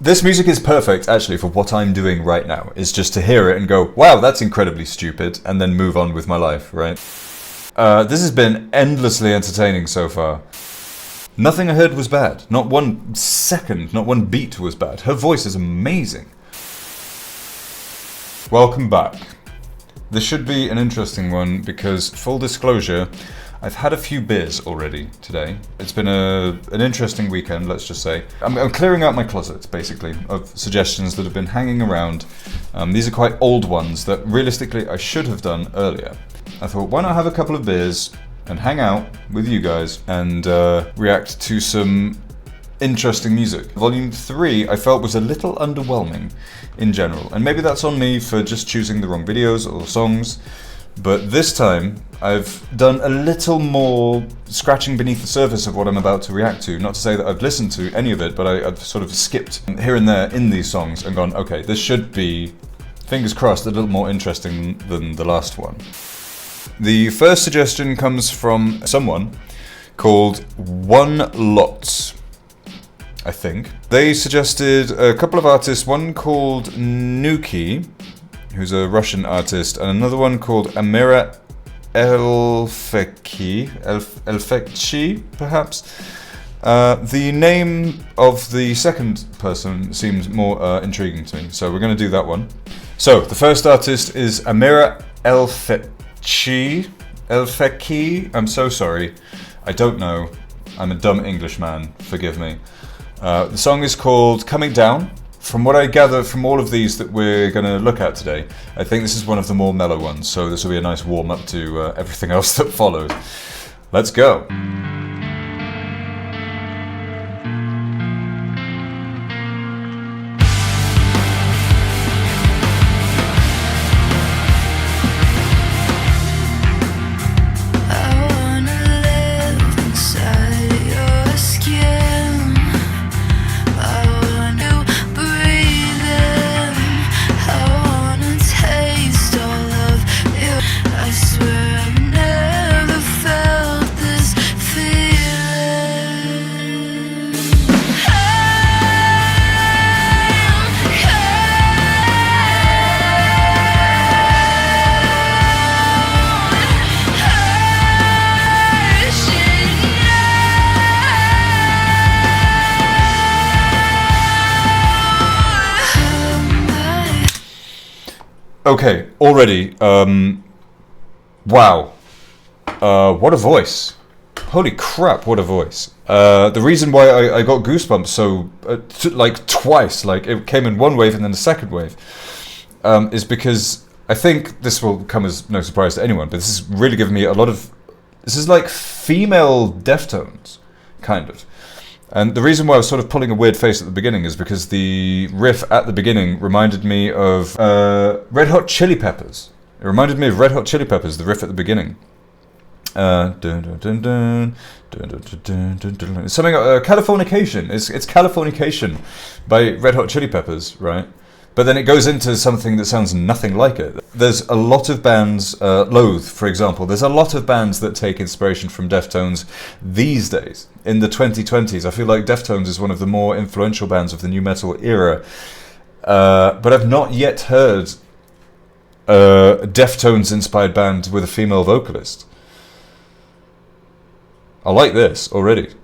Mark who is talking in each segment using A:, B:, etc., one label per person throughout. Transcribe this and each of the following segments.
A: This music is perfect, actually, for what I'm doing right now, is just to hear it and go, wow, that's incredibly stupid, and then move on with my life, right? This has been endlessly entertaining so far. Nothing I heard was bad. Not 1 second, not 1 beat was bad. Her voice is amazing. Welcome back. This should be an interesting one because, full disclosure, I've had a few beers already today. It's been an interesting weekend, let's just say. I'm clearing out my closet, basically, of suggestions that have been hanging around. These are quite old ones that, realistically, I should have done earlier. I thought, why not have a couple of beers and hang out with you guys and react to some interesting music. Volume 3 I felt was a little underwhelming in general, and maybe that's on me for just choosing the wrong videos or songs, but this time I've done a little more scratching beneath the surface of what I'm about to react to. Not to say that I've listened to any of it, but I've sort of skipped here and there in these songs and gone, okay, this should be, fingers crossed, a little more interesting than the last one. The first suggestion comes from someone called One Lot, I think. They suggested a couple of artists, one called Nuki, who's a Russian artist, and another one called Amira Elfeky, perhaps. The name of the second person seems more intriguing to me, so we're going to do that one. So, the first artist is Amira Elfeky. I'm so sorry. I don't know. I'm a dumb Englishman. Forgive me. The song is called Coming Down. From what I gather from all of these that we're going to look at today, I think this is one of the more mellow ones, so this will be a nice warm-up to everything else that follows. Let's go. Okay, already, wow, what a voice. Holy crap, what a voice. The reason why I got goosebumps so, like twice, like it came in one wave and then the second wave, is because I think this will come as no surprise to anyone, but this is really giving me a lot of, this is like female Deftones, kind of. And the reason why I was sort of pulling a weird face at the beginning is because the riff at the beginning reminded me of Red Hot Chili Peppers. It reminded me of Red Hot Chili Peppers, the riff at the beginning. It's something, Californication. It's Californication by Red Hot Chili Peppers, right? But then it goes into something that sounds nothing like it. There's a lot of bands, Loathe, for example, there's a lot of bands that take inspiration from Deftones these days. In the 2020s, I feel like Deftones is one of the more influential bands of the nu metal era. But I've not yet heard a Deftones-inspired band with a female vocalist. I like this already.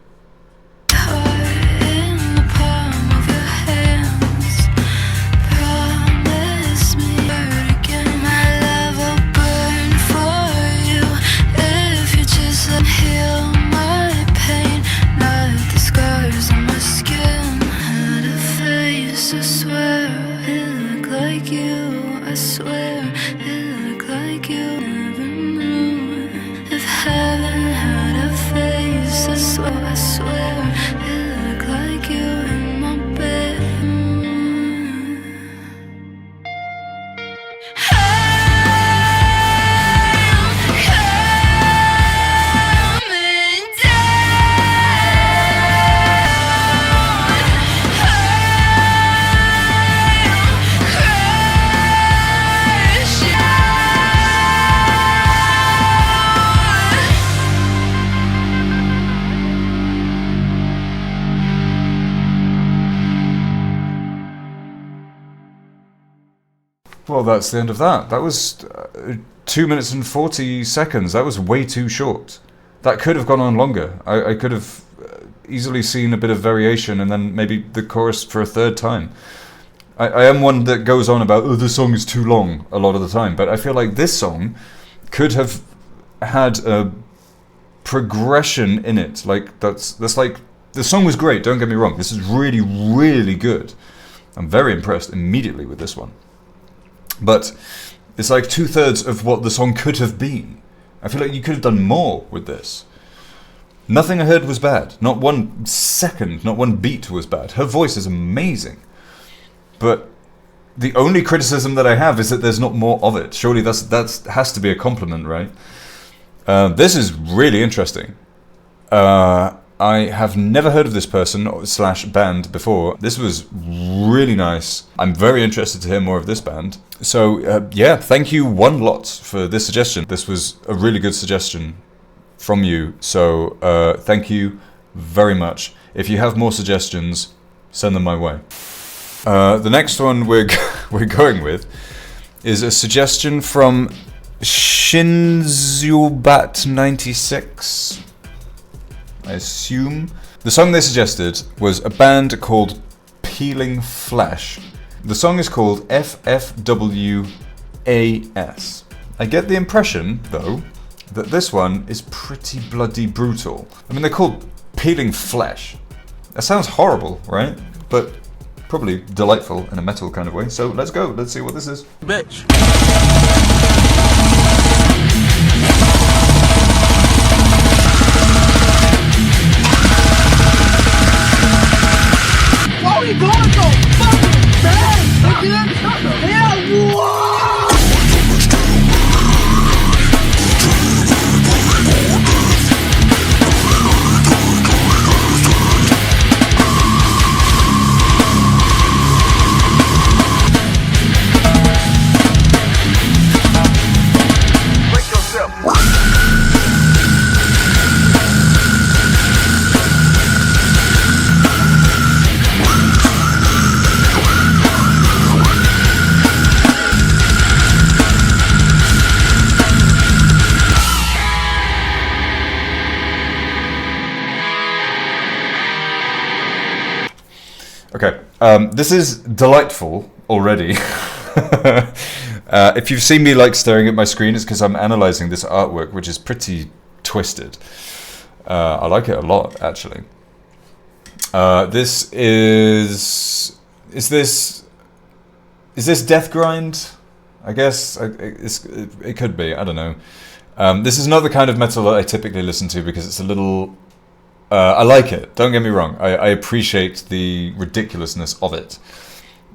A: Well, that's the end of that. That was 2 minutes and 40 seconds. That was way too short. That could have gone on longer. I could have easily seen a bit of variation and then maybe the chorus for a third time. I am one that goes on about, oh, this song is too long a lot of the time, but I feel like this song could have had a progression in it. Like, that's like, the song was great, don't get me wrong. This is really, really good. I'm very impressed immediately with this one. But it's like 2/3 of what the song could have been. I feel like you could have done more with this. Nothing I heard was bad. Not one second, not one beat was bad. Her voice is amazing. But the only criticism that I have is that there's not more of it. Surely that has to be a compliment, right? This is really interesting. I have never heard of this person / band before. This was really nice. I'm very interested to hear more of this band. So yeah, thank you one lot for this suggestion. This was a really good suggestion from you. So thank you very much. If you have more suggestions, send them my way. The next one we're going with is a suggestion from Shinzubat96. I assume. The song they suggested was a band called Peeling Flesh. The song is called F.F.W.A.S. I get the impression, though, that this one is pretty bloody brutal. I mean, they're called Peeling Flesh. That sounds horrible, right? But probably delightful in a metal kind of way. So let's go. Let's see what this is.
B: Bitch. Why are you going so fucking fast? Yeah, break yourself.
A: Okay, this is delightful already. If you've seen me like staring at my screen, it's because I'm analysing this artwork, which is pretty twisted. I like it a lot, actually. This is this Death Grind? I guess it could be. I don't know. This is not the kind of metal that I typically listen to because it's a little. I like it, don't get me wrong. I appreciate the ridiculousness of it.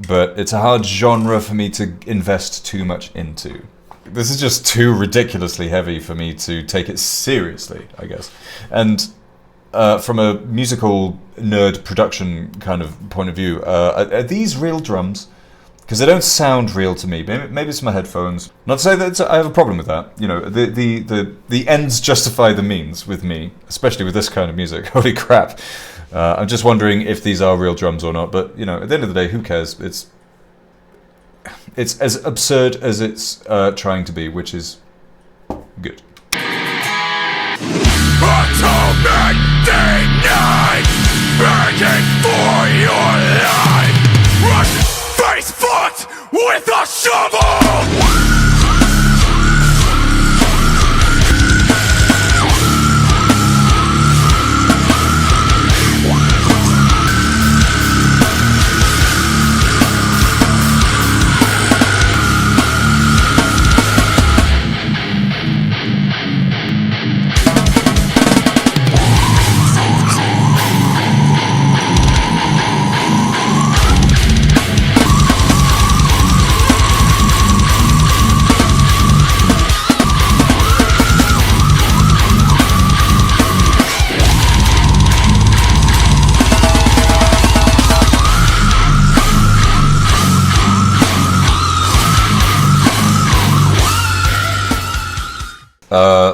A: But it's a hard genre for me to invest too much into. This is just too ridiculously heavy for me to take it seriously, I guess. And from a musical nerd production kind of point of view, are these real drums? Because they don't sound real to me. Maybe it's my headphones. Not to say that I have a problem with that. You know, the ends justify the means with me, especially with this kind of music. Holy crap! I'm just wondering if these are real drums or not. But you know, at the end of the day, who cares? It's as absurd as it's trying to be, which is good.
B: Atomic denied, begging for your life. Rush face foot with a shovel.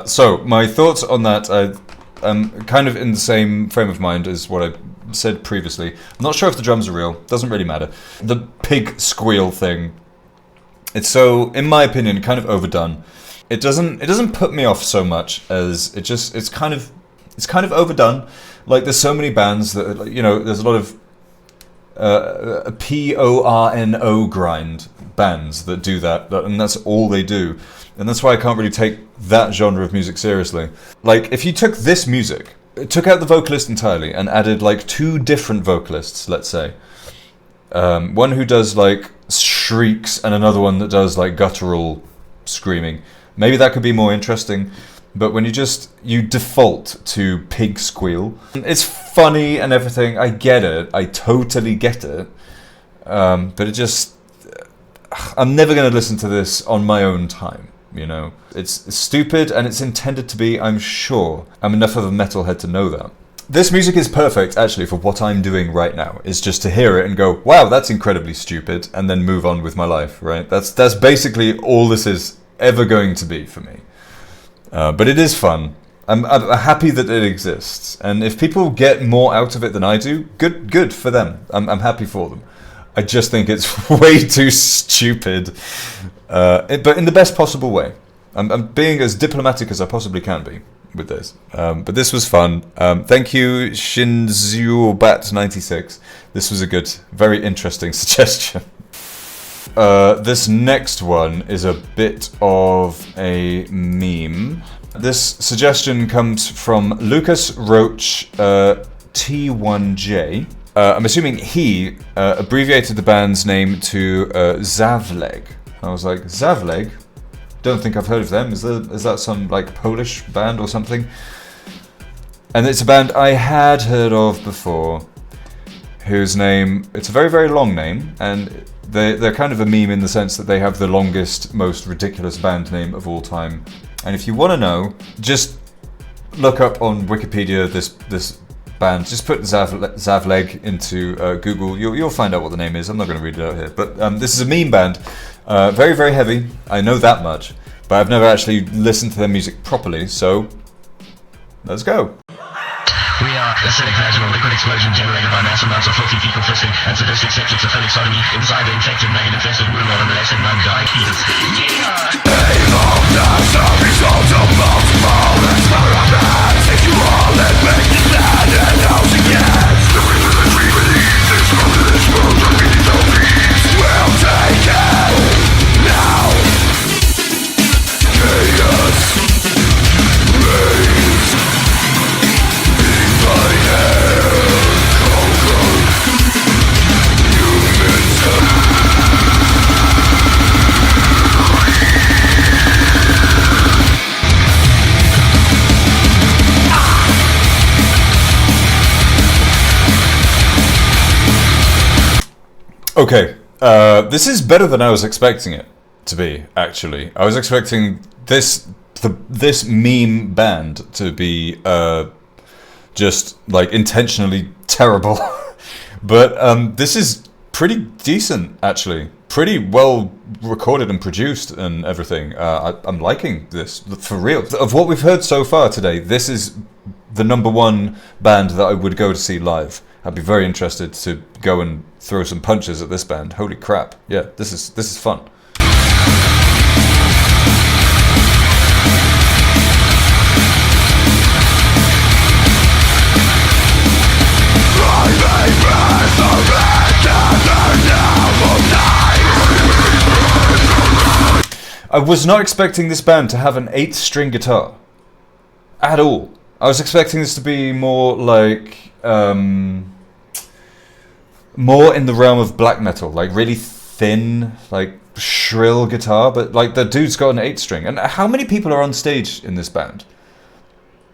A: So my thoughts on that, I'm kind of in the same frame of mind as what I said previously. I'm not sure if the drums are real, doesn't really matter. The pig squeal thing It's so, in my opinion, kind of overdone. It doesn't put me off so much as it's kind of overdone. Like there's so many bands that, you know, there's a lot of PORNO grind bands that do that, and that's all they do. And that's why I can't really take that genre of music seriously. Like, if you took this music, took out the vocalist entirely, and added, like, 2 different vocalists, let's say. One who does, like, shrieks, and another one that does, like, guttural screaming. Maybe that could be more interesting. But when you default to pig squeal, it's funny and everything, I get it, I totally get it. But it just, I'm never going to listen to this on my own time. You know, it's stupid and it's intended to be, I'm sure. I'm enough of a metalhead to know that. This music is perfect, actually, for what I'm doing right now. Is just to hear it and go, wow, that's incredibly stupid, and then move on with my life, right? That's basically all this is ever going to be for me. But it is fun. I'm happy that it exists. And if people get more out of it than I do, good for them. I'm happy for them. I just think it's way too stupid. But in the best possible way. I'm being as diplomatic as I possibly can be with this. But this was fun. Thank you, Shinzuobat96. This was a good, very interesting suggestion. This next one is a bit of a meme. This suggestion comes from Lucas Roach T1J. I'm assuming he abbreviated the band's name to Zavleg. I was like, Zavleg? Don't think I've heard of them. Is that some like Polish band or something? And it's a band I had heard of before, whose name, it's a very, very long name, and they're kind of a meme in the sense that they have the longest, most ridiculous band name of all time. And if you want to know, just look up on Wikipedia this band. Just put Zavleg into Google. You'll find out what the name is. I'm not going to read it out here. But this is a meme band. Very, very heavy. I know that much. But I've never actually listened to their music properly. So let's go.
C: We are acidic vaginal liquid explosion generated by mass amounts of filthy fecal fisting and sadistic sections of phallic sodomy inside the infected, main-infested womb of an adolescent non-dying fetus. Evil, that's the result of multiple experiments. Take you all and make you sad and out again. The rhythm that we believe is from this world of evil beings. We'll take it now. Chaos reigns.
A: Okay, this is better than I was expecting it to be, actually. I was expecting this meme band to be just like intentionally terrible. But this is pretty decent, actually. Pretty well recorded and produced and everything. I'm liking this, for real. Of what we've heard so far today, this is the #1 band that I would go to see live. I'd be very interested to go and throw some punches at this band. Holy crap. Yeah, this is fun. I was not expecting this band to have an 8-string guitar. At all. I was expecting this to be more like... more in the realm of black metal. Like really thin, like shrill guitar. But like the dude's got an 8-string. And how many people are on stage in this band?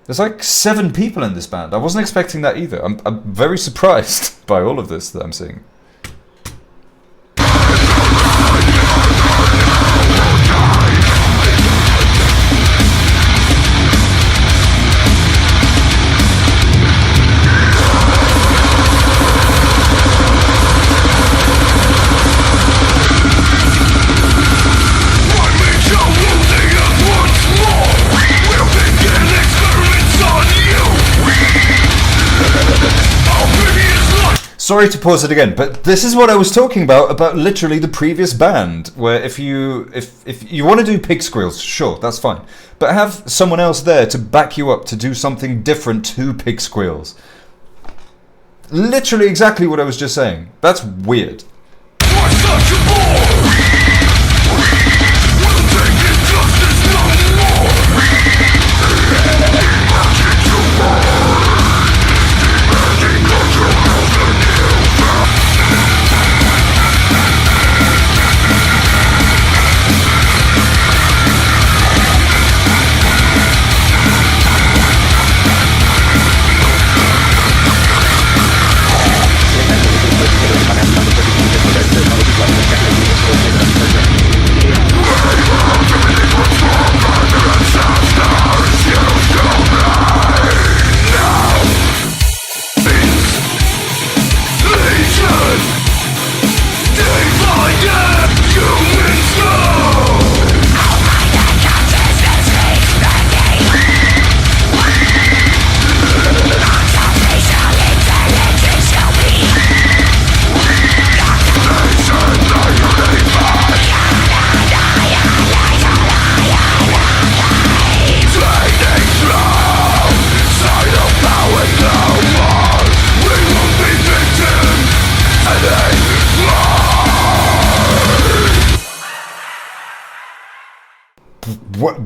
A: There's like 7 people in this band. I wasn't expecting that either. I'm very surprised by all of this that I'm seeing. Sorry to pause it again, but this is what I was talking about literally the previous band, where if you want to do pig squeals, sure, that's fine. But have someone else there to back you up to do something different to pig squeals. Literally exactly what I was just saying. That's weird.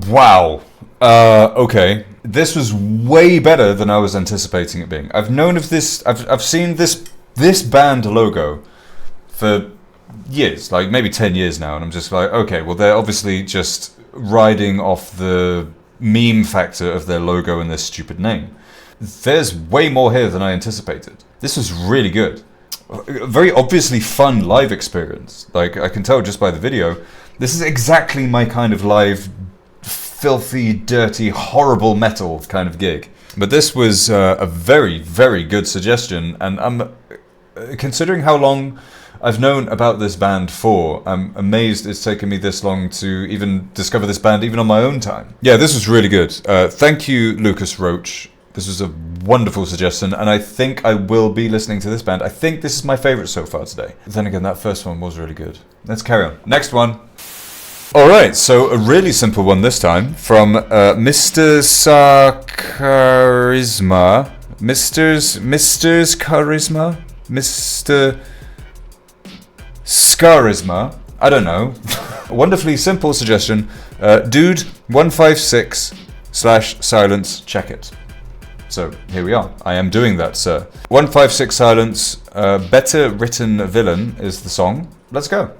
A: Wow. Okay. This was way better than I was anticipating it being. I've known of this. I've seen this band logo for years, like maybe 10 years now, and I'm just like, okay, well, they're obviously just riding off the meme factor of their logo and their stupid name. There's way more here than I anticipated. This was really good. A very obviously fun live experience. Like, I can tell just by the video, this is exactly my kind of live, filthy, dirty, horrible metal kind of gig. But this was a very, very good suggestion, and I'm considering how long I've known about this band for, I'm amazed it's taken me this long to even discover this band, even on my own time. Yeah, this was really good. Thank you, Lucas Roach. This was a wonderful suggestion, and I think I will be listening to this band. I think this is my favourite so far today. Then again, that first one was really good. Let's carry on. Next one. Alright, so a really simple one this time from Mr. Charisma. Mr. Charisma? Mr. Scarisma? I don't know. A wonderfully simple suggestion. Dude 156/silence, check it. So here we are. I am doing that, sir. 156 silence, better written villain is the song. Let's go.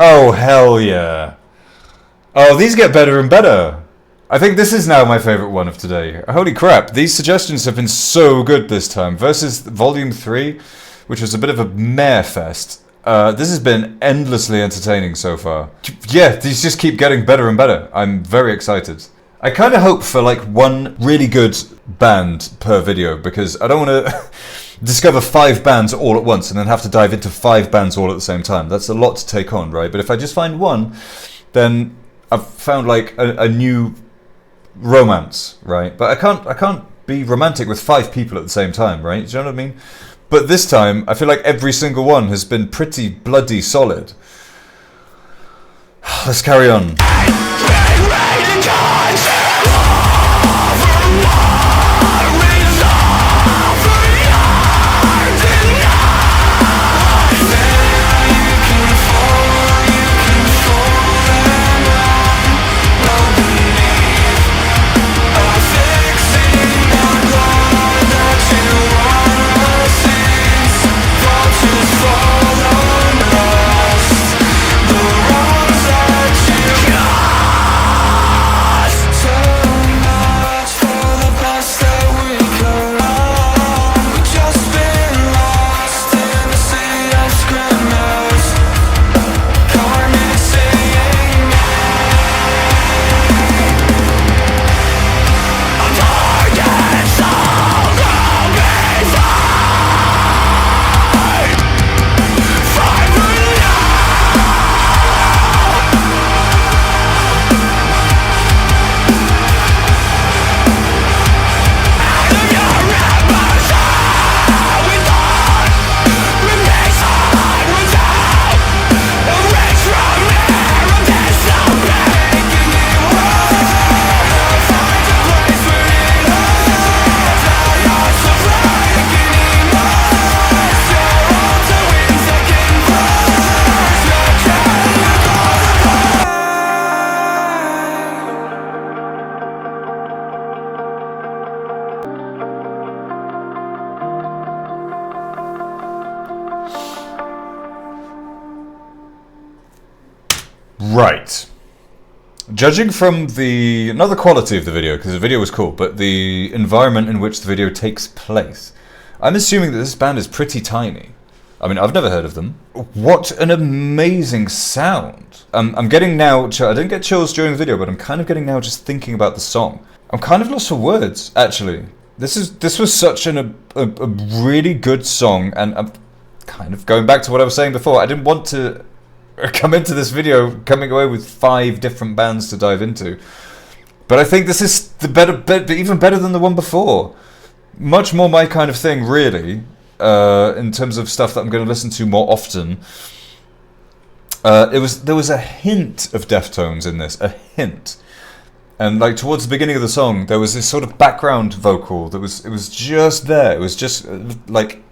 A: Oh, hell yeah. Oh, these get better and better. I think this is now my favourite one of today. Holy crap, these suggestions have been so good this time. Versus Volume 3, which was a bit of a mare fest. This has been endlessly entertaining so far. Yeah, these just keep getting better and better. I'm very excited. I kind of hope for like one really good band per video, because I don't want to discover 5 bands all at once and then have to dive into 5 bands all at the same time. That's a lot to take on, right? But if I just find one, then I've found like a new romance, right? But I can't be romantic with 5 people at the same time, right? Do you know what I mean? But this time, I feel like every single one has been pretty bloody solid. Let's carry on. Right. Judging from not the quality of the video, because the video was cool, but the environment in which the video takes place, I'm assuming that this band is pretty tiny. I mean, I've never heard of them. What an amazing sound. I'm getting now, I didn't get chills during the video, but I'm kind of getting now just thinking about the song. I'm kind of lost for words, actually. This was such a really good song, and I'm kind of going back to what I was saying before. I didn't want to come into this video coming away with 5 different bands to dive into, but I think this is even better than the one before. Much more my kind of thing, really, in terms of stuff that I'm going to listen to more often. There was a hint of Deftones in this, a hint, and like towards the beginning of the song, there was this sort of background vocal it was just there. It was just like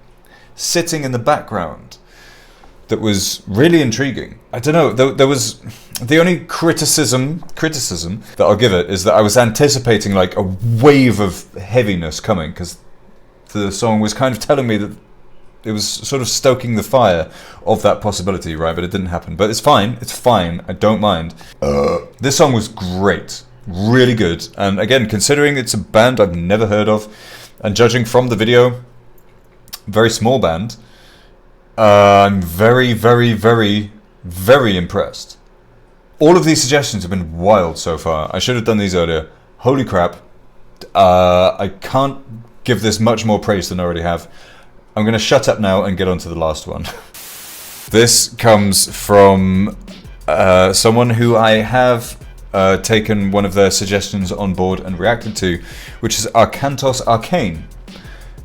A: sitting in the background. That was really intriguing. I don't know, there was... The only criticism that I'll give it is that I was anticipating like a wave of heaviness coming, because the song was kind of telling me that it was sort of stoking the fire of that possibility, right? But it didn't happen. But it's fine, I don't mind. This song was great, really good. And again, considering it's a band I've never heard of, and judging from the video, very small band, I'm very, very, very, very impressed. All of these suggestions have been wild so far. I should have done these earlier. Holy crap. I can't give this much more praise than I already have. I'm going to shut up now and get on to the last one. This comes from someone who I have taken one of their suggestions on board and reacted to, which is Arcantos Arcane.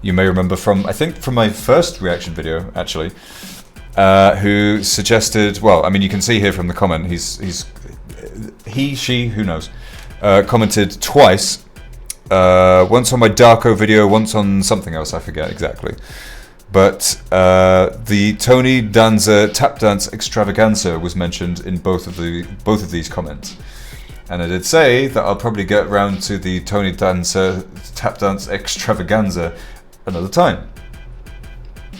A: You may remember from my first reaction video, actually, who suggested, well, I mean, you can see here from the comment, she, who knows, commented twice, once on my Darko video, once on something else, I forget exactly. But the Tony Danza Tapdance Extravaganza was mentioned in both of these comments. And I did say that I'll probably get round to the Tony Danza Tapdance Extravaganza another time.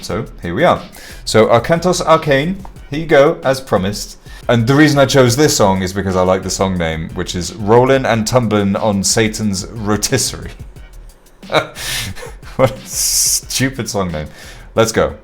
A: So here we are. So Arcantos Arcane, here you go, as promised. And the reason I chose this song is because I like the song name, which is Rollin and Tumblin on Satan's Rotisserie. What a stupid song name. Let's go.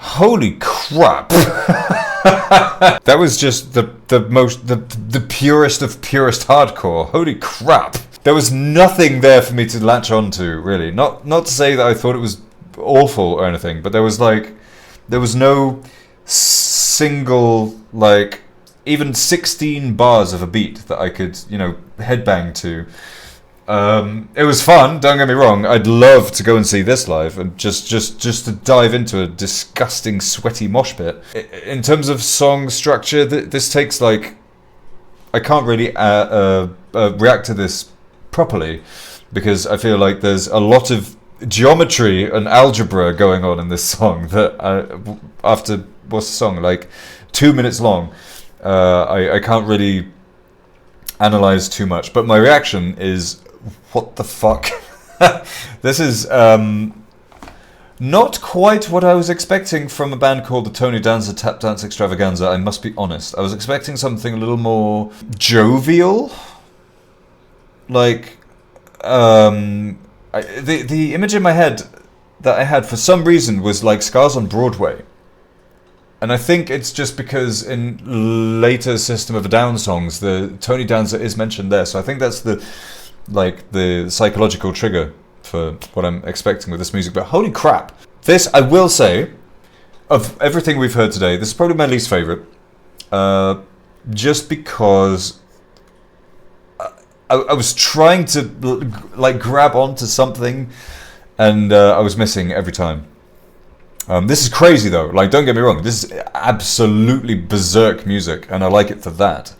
A: Holy crap! That was just the purest of purest hardcore. Holy crap! There was nothing there for me to latch onto, really. Not to say that I thought it was awful or anything, but there was no single, like, even 16 bars of a beat that I could, headbang to. It was fun, don't get me wrong. I'd love to go and see this live and just to dive into a disgusting sweaty mosh pit. In terms of song structure, this takes I can't really react to this properly, because I feel like there's a lot of geometry and algebra going on in this song that after, what's the song, like 2 minutes long, I can't really analyze too much, but my reaction is, what the fuck? This is not quite what I was expecting from a band called the Danza Tapdance Extravaganza, I must be honest. I was expecting something a little more jovial, like the image in my head that I had for some reason was like Scars on Broadway. And I think it's just because in later System of a Down songs, the Tony Danza is mentioned there. So I think that's the psychological trigger for what I'm expecting with this music. But holy crap. This, I will say, of everything we've heard today, this is probably my least favorite. Just because I was trying to like grab onto something, and I was missing every time. This is crazy though, like don't get me wrong, this is absolutely berserk music and I like it for that.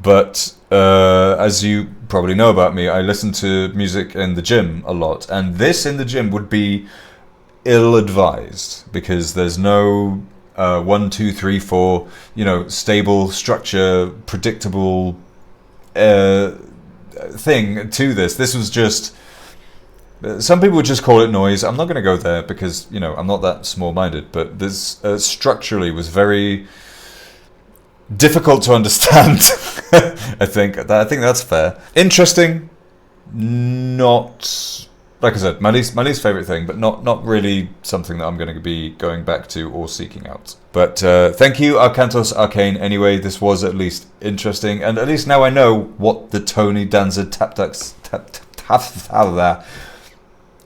A: But as you probably know about me, I listen to music in the gym a lot, and this in the gym would be ill-advised because there's no 1, 2, 3, 4, stable structure, predictable thing to this. This was just, some people would just call it noise. I'm not going to go there because I'm not that small-minded, but this structurally was very difficult to understand. I think that's fair. Interesting, not, like I said, my least favorite thing, but not really something that I'm going to be going back to or seeking out. But thank you, Arcantos Arcane. Anyway, this was at least interesting, and at least now I know what the Tony Danza Tapdance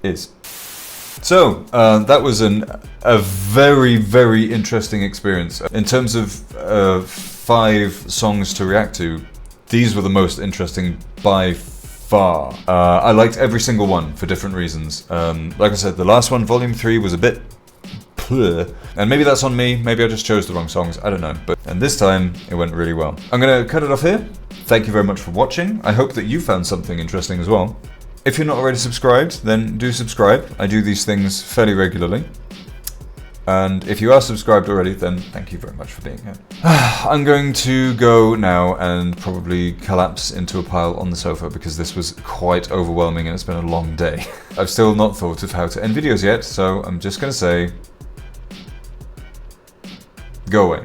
A: is. So that was a very, very interesting experience. In terms of 5 songs to react to, these were the most interesting by far. I liked every single one for different reasons. Like I said, the last one, Volume 3, was a bit pleh. And maybe that's on me, maybe I just chose the wrong songs, I don't know. And this time, it went really well. I'm gonna cut it off here. Thank you very much for watching. I hope that you found something interesting as well. If you're not already subscribed, then do subscribe. I do these things fairly regularly. And if you are subscribed already, then thank you very much for being here. I'm going to go now and probably collapse into a pile on the sofa because this was quite overwhelming and it's been a long day. I've still not thought of how to end videos yet, so I'm just going to say, go away.